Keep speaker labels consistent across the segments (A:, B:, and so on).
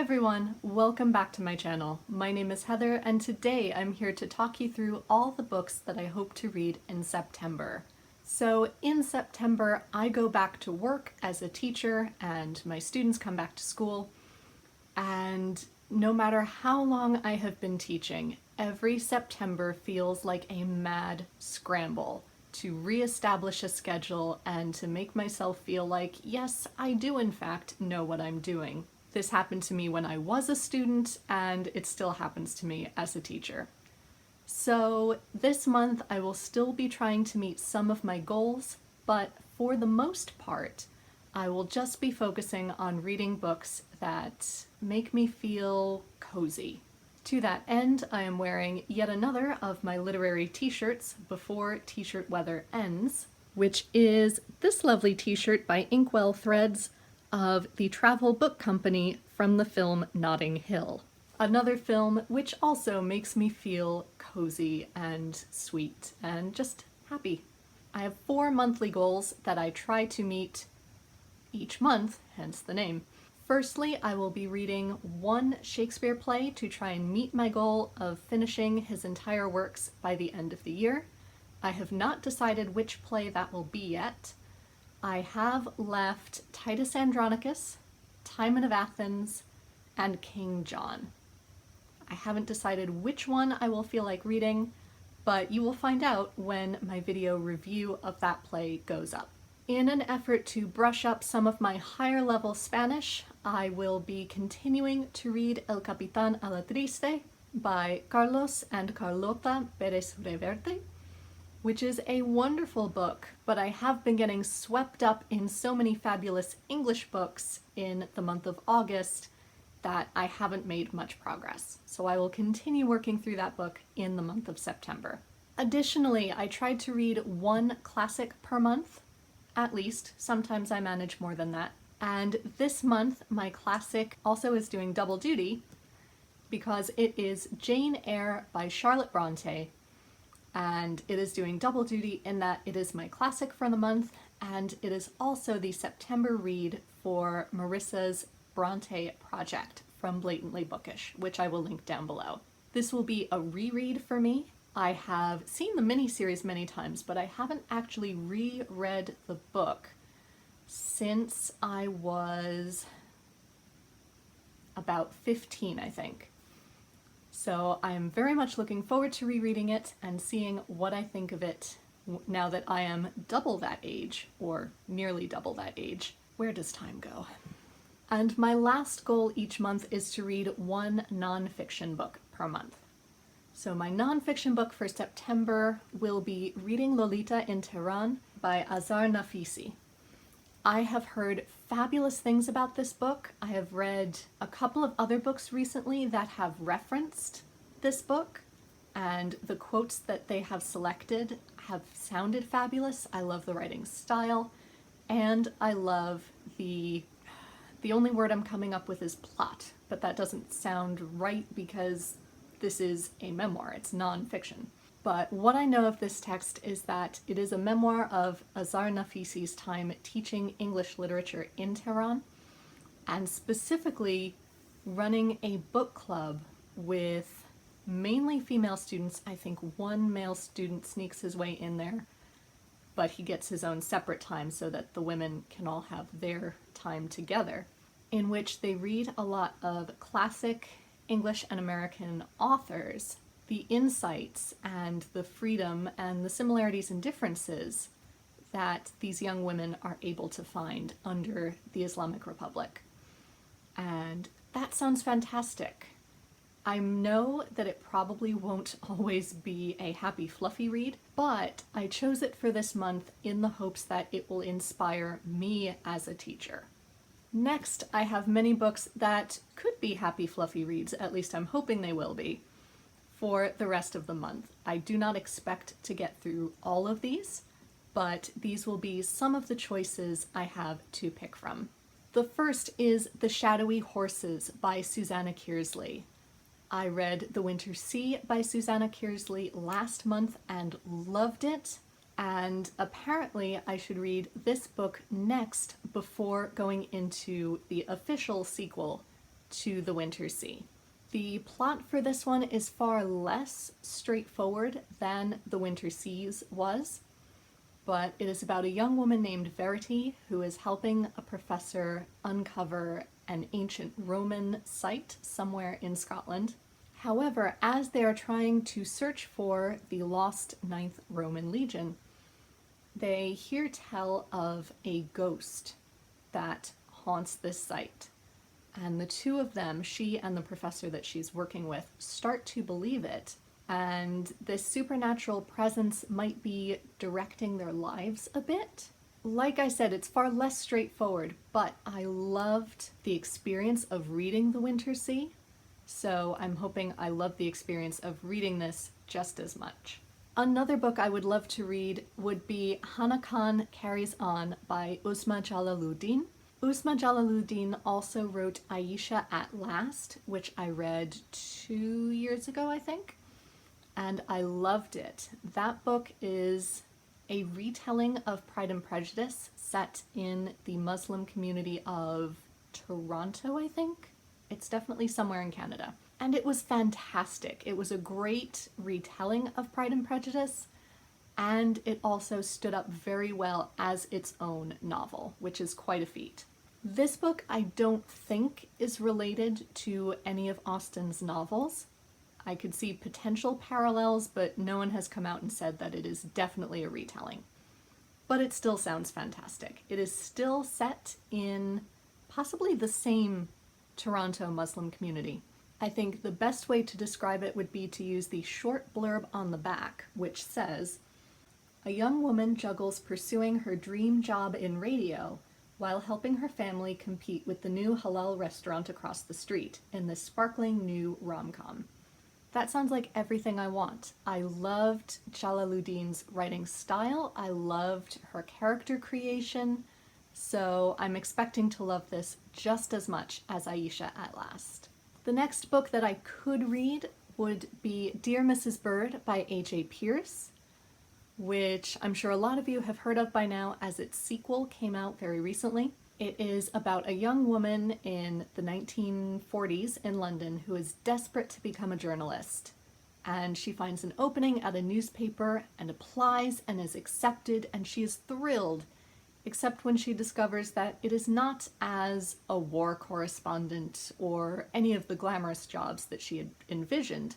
A: everyone, welcome back to my channel. My name is Heather and today I'm here to talk you through all the books that I hope to read in September. So in September I go back to work as a teacher and my students come back to school, and no matter how long I have been teaching, every September feels like a mad scramble to re-establish a schedule and to make myself feel like, yes, I do in fact know what I'm doing. This happened to me when I was a student, and it still happens to me as a teacher. So this month I will still be trying to meet some of my goals, but for the most part, I will just be focusing on reading books that make me feel cozy. To that end, I am wearing yet another of my literary t-shirts before t-shirt weather ends, which is this lovely t-shirt by Inkwell Threads of the travel book company from the film Notting Hill. Another film which also makes me feel cozy and sweet and just happy. I have 4 monthly goals that I try to meet each month, hence the name. Firstly, I will be reading 1 Shakespeare play to try and meet my goal of finishing his entire works by the end of the year. I have not decided which play that will be yet. I have left Titus Andronicus, Timon of Athens, and King John. I haven't decided which one I will feel like reading, but you will find out when my video review of that play goes up. In an effort to brush up some of my higher level Spanish, I will be continuing to read El Capitán a la Triste by Carlos and Carlota Pérez Reverte, which is a wonderful book, but I have been getting swept up in so many fabulous English books in the month of August that I haven't made much progress. So I will continue working through that book in the month of September. Additionally, I tried to read 1 classic per month, at least. Sometimes I manage more than that. And this month, my classic also is doing double duty because it is Jane Eyre by Charlotte Bronte, and it is doing double duty in that it is my classic for the month, and it is also the September read for Marissa's Bronte project from Blatantly Bookish, which I will link down below. This will be a reread for me. I have seen the miniseries many times, but I haven't actually reread the book since I was about 15, I think. So I'm very much looking forward to rereading it and seeing what I think of it now that I am double that age, or nearly double that age. Where does time go? And my last goal each month is to read 1 nonfiction book per month. So my nonfiction book for September will be Reading Lolita in Tehran by Azar Nafisi. I have heard fabulous things about this book. I have read a couple of other books recently that have referenced this book, and the quotes that they have selected have sounded fabulous. I love the writing style, and I love the only word I'm coming up with is plot, but that doesn't sound right because this is a memoir, it's non-fiction. But what I know of this text is that it is a memoir of Azar Nafisi's time teaching English literature in Tehran, and specifically running a book club with mainly female students. I think 1 male student sneaks his way in there, but he gets his own separate time so that the women can all have their time together, in which they read a lot of classic English and American authors, the insights and the freedom and the similarities and differences that these young women are able to find under the Islamic Republic. And that sounds fantastic. I know that it probably won't always be a happy, fluffy read, but I chose it for this month in the hopes that it will inspire me as a teacher. Next, I have many books that could be happy, fluffy reads, at least I'm hoping they will be, for the rest of the month. I do not expect to get through all of these, but these will be some of the choices I have to pick from. The first is The Shadowy Horses by Susanna Kearsley. I read The Winter Sea by Susanna Kearsley last month and loved it, and apparently I should read this book next before going into the official sequel to the Winter Sea. The plot for this one is far less straightforward than The Winter Seas was, but it is about a young woman named Verity who is helping a professor uncover an ancient Roman site somewhere in Scotland. However, as they are trying to search for the lost Ninth Roman Legion, they hear tell of a ghost that haunts this site. And the two of them, she and the professor that she's working with, start to believe it. And this supernatural presence might be directing their lives a bit. Like I said, it's far less straightforward, but I loved the experience of reading The Winter Sea. So I'm hoping I love the experience of reading this just as much. Another book I would love to read would be Hana Khan Carries On by Uzma Jalaluddin. Uzma Jalaluddin also wrote Aisha at Last, which I read 2 years ago, I think, and I loved it. That book is a retelling of Pride and Prejudice set in the Muslim community of Toronto, I think. It's definitely somewhere in Canada. And it was fantastic. It was a great retelling of Pride and Prejudice, and it also stood up very well as its own novel, which is quite a feat. This book I don't think is related to any of Austen's novels. I could see potential parallels, but no one has come out and said that it is definitely a retelling. But it still sounds fantastic. It is still set in possibly the same Toronto Muslim community. I think the best way to describe it would be to use the short blurb on the back, which says, "A young woman juggles pursuing her dream job in radio while helping her family compete with the new halal restaurant across the street in this sparkling new rom-com." That sounds like everything I want. I loved Jalaluddin's writing style. I loved her character creation. So I'm expecting to love this just as much as Aisha at Last. The next book that I could read would be Dear Mrs Byrd by A.J. Pierce, which I'm sure a lot of you have heard of by now as its sequel came out very recently. It is about a young woman in the 1940s in London who is desperate to become a journalist. And she finds an opening at a newspaper and applies and is accepted, and she is thrilled, except when she discovers that it is not as a war correspondent or any of the glamorous jobs that she had envisioned.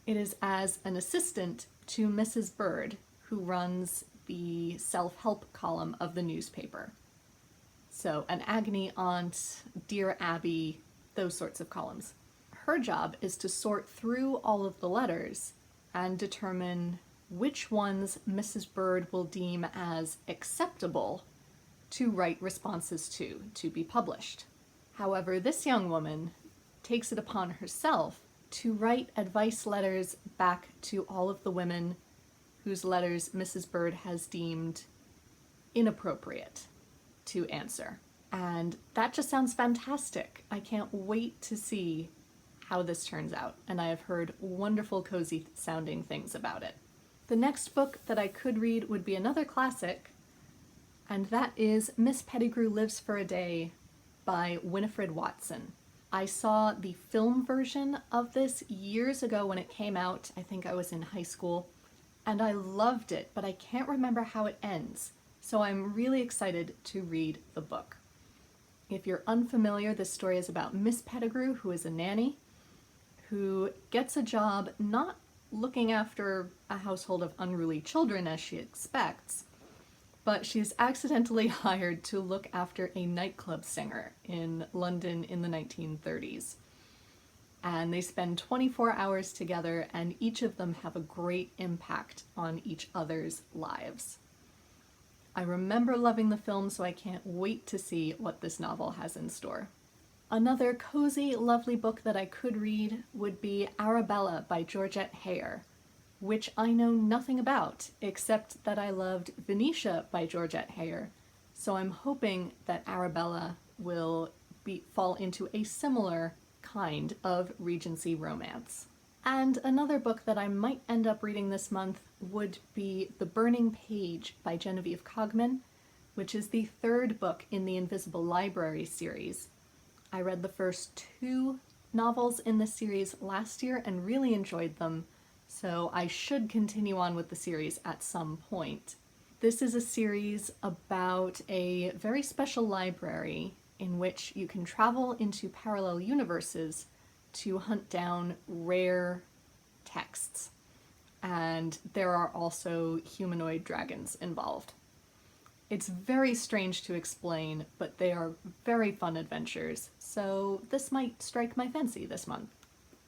A: It is as an assistant to Mrs Byrd, who runs the self-help column of the newspaper. So an agony aunt, Dear Abby, those sorts of columns. Her job is to sort through all of the letters and determine which ones Mrs Byrd will deem as acceptable to write responses to be published. However, this young woman takes it upon herself to write advice letters back to all of the women whose letters Mrs Byrd has deemed inappropriate to answer. And that just sounds fantastic. I can't wait to see how this turns out, and I have heard wonderful, cozy sounding things about it. The next book that I could read would be another classic, and that is Miss Pettigrew Lives for a Day by Winifred Watson. I saw the film version of this years ago when it came out. I think I was in high school, and I loved it, but I can't remember how it ends, so I'm really excited to read the book. If you're unfamiliar, this story is about Miss Pettigrew, who is a nanny, who gets a job not looking after a household of unruly children as she expects, but she's accidentally hired to look after a nightclub singer in London in the 1930s. And they spend 24 hours together, and each of them have a great impact on each other's lives. I remember loving the film, so I can't wait to see what this novel has in store. Another cozy, lovely book that I could read would be Arabella by Georgette Heyer, which I know nothing about, except that I loved Venetia by Georgette Heyer, so I'm hoping that Arabella will fall into a similar kind of Regency romance. And another book that I might end up reading this month would be The Burning Page by Genevieve Cogman, which is the third book in the Invisible Library series. I read the first 2 novels in the series last year and really enjoyed them, so I should continue on with the series at some point. This is a series about a very special library in which you can travel into parallel universes to hunt down rare texts. And there are also humanoid dragons involved. It's very strange to explain, but they are very fun adventures, so this might strike my fancy this month.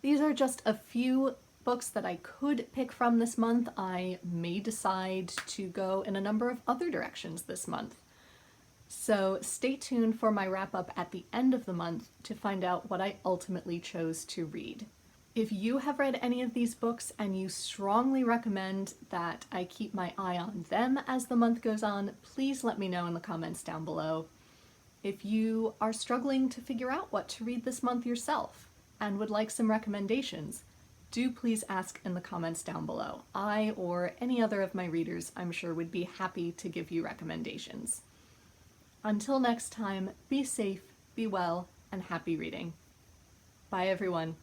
A: These are just a few books that I could pick from this month. I may decide to go in a number of other directions this month. So stay tuned for my wrap-up at the end of the month to find out what I ultimately chose to read. If you have read any of these books and you strongly recommend that I keep my eye on them as the month goes on, please let me know in the comments down below. If you are struggling to figure out what to read this month yourself and would like some recommendations, do please ask in the comments down below. I or any other of my readers, I'm sure, would be happy to give you recommendations. Until next time, be safe, be well, and happy reading. Bye everyone.